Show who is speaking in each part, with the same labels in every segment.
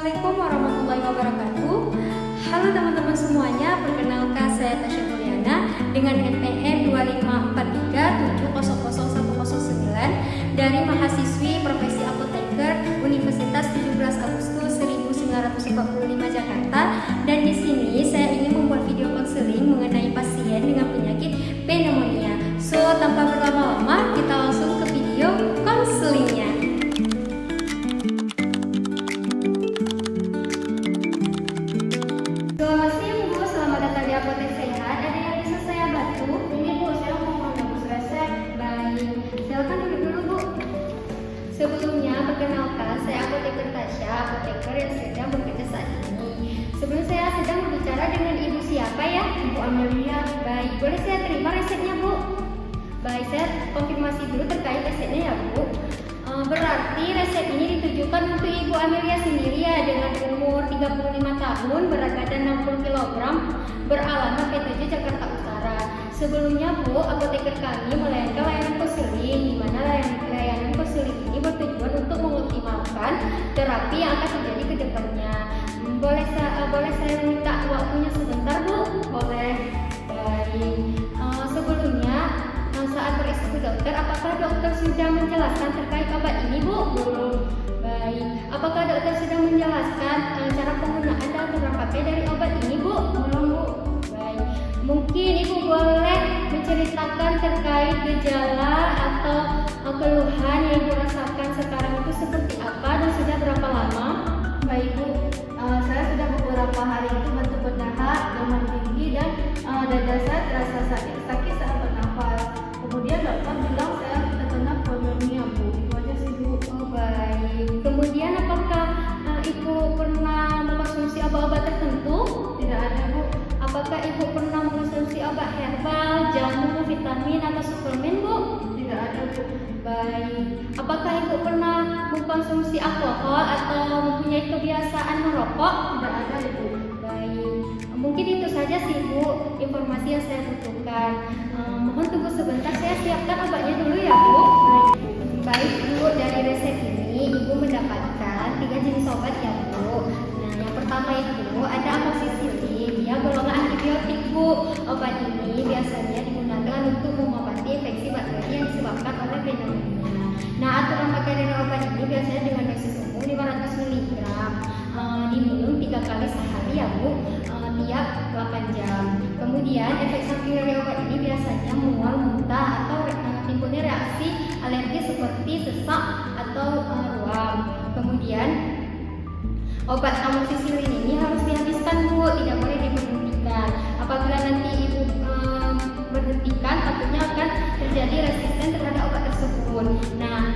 Speaker 1: Assalamualaikum warahmatullahi wabarakatuh. Halo teman-teman semuanya, perkenalkan saya Tasya Mulyana dengan NPM 25437000109 dari mahasiswi Profesi Apoteker Universitas 17 Agustus 1945 Jakarta. Dan di sini saya ingin membuat video konseling mengenai pasien dengan penyakit pneumonia. So, tanpa berlama-lama, kita langsung ke video konselingnya. Selamat siang Bu, selamat datang di Apotek Sehat. Ada yang bisa saya bantu?
Speaker 2: Ini Bu, saya mau menebus resep.
Speaker 1: Baik, silakan duduk dulu Bu. Sebelumnya perkenalkan, saya Apoteker Tasya, apoteker yang sedang bekerja saat ini. Sebelum saya sedang berbicara dengan Ibu siapa ya?
Speaker 2: Ibu Amelia.
Speaker 1: Baik, boleh saya terima resepnya Bu? Baik, saya konfirmasi dulu terkait resepnya ya Bu. Berarti resep ini ditujukan untuk Ibu Amelia sendiri ya, dengan umur 35 tahun, berat badan 60 kg, beralamat PTJ Jakarta Utara. Sebelumnya Bu, apoteker kami melayani layanan konseling, di mana layanan konseling ini bertujuan untuk mengoptimalkan terapi yang akan terjadi ke depannya. Boleh saya minta waktunya sebentar Bu? Boleh. Baik. Sebelumnya saat bereksekusi ke dokter, apakah dokter sudah menjelaskan terkait obat ini Bu?
Speaker 2: Belum.
Speaker 1: Baik. Apakah dokter sudah menjelaskan cara penggunaan dan aturan pakai dari obat ini Bu?
Speaker 2: Belum Bu.
Speaker 1: Baik. Mungkin Ibu boleh menceritakan terkait gejala atau keluhan yang Ibu rasakan sekarang itu seperti apa dan sudah berapa lama?
Speaker 2: Baik Bu, saya sudah beberapa hari itu batuk berdahak, demam tinggi, dan dada saya terasa sakit saat bernafas. Kemudian dokter bilang saya terkena pneumonia Bu. Itu aja sih Bu.
Speaker 1: Oh baik. Kemudian apakah Ibu pernah mengkonsumsi obat-obat tertentu?
Speaker 2: Tidak ada Bu.
Speaker 1: Apakah Ibu pernah mengkonsumsi obat herbal, jamu, vitamin atau suplemen Bu?
Speaker 2: Tidak ada Bu.
Speaker 1: Baik. Apakah Ibu pernah mengkonsumsi alkohol atau mempunyai kebiasaan merokok?
Speaker 2: Tidak ada Ibu.
Speaker 1: Baik. Mungkin itu saja sih Bu informasi yang saya butuhkan. Mohon tunggu sebentar, saya siapkan obatnya dulu ya Bu. Baik Bu, dari resep ini Ibu mendapatkan 3 jenis obat ya Bu. Nah, yang pertama itu ada amoxicillin, dia golongan antibiotik Bu. Obat ini biasanya digunakan untuk mengobati infeksi bakteri yang disebabkan oleh pneumonia. Nah, aturan pakai dari obat ini biasanya dengan dosis umum 500 mg, diminum 3 kali sehari ya Bu, tiap 8 jam. Kemudian efek samping dari obat ini biasanya mual, muntah, atau timbulnya reaksi alergi seperti sesak atau ruam. Kemudian obat amoxicillin ini harus dihabiskan Bu, tidak boleh diberhentikan. Apabila nanti Ibu berhentikan, takutnya akan terjadi resisten terhadap obat tersebut. Nah,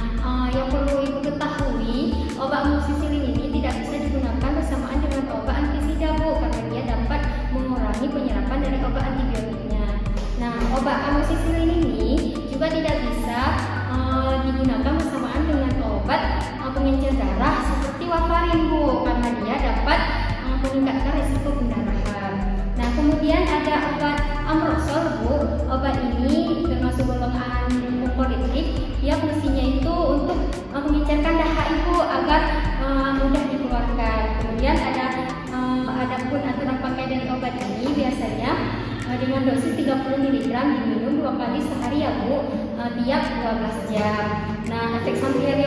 Speaker 1: yang perlu Ibu ketahui, obat amoxicillin ini tidak bisa digunakan bersamaan dengan obat antisida Bu, karena dia dapat mengurangi penyerapan dari obat antibiotiknya. Nah, obat amoxicillin ini juga tidak bisa digunakan bersamaan dengan obat pengencer darah seperti warfarin Bu, karena dia dapat meningkatkan risiko pendarahan. Nah, kemudian ada obat amroxol Bu. Obat ini termasuk golongan mukolytik. Dia fungsinya itu untuk mengencerkan dahak Ibu agar mudah dikeluarkan. Kemudian adapun aturan pakai dari obat ini biasanya dengan dosis 30 mg diminum 2 kali sehari ya Bu, tiap 12 jam. Nah, efek samping dari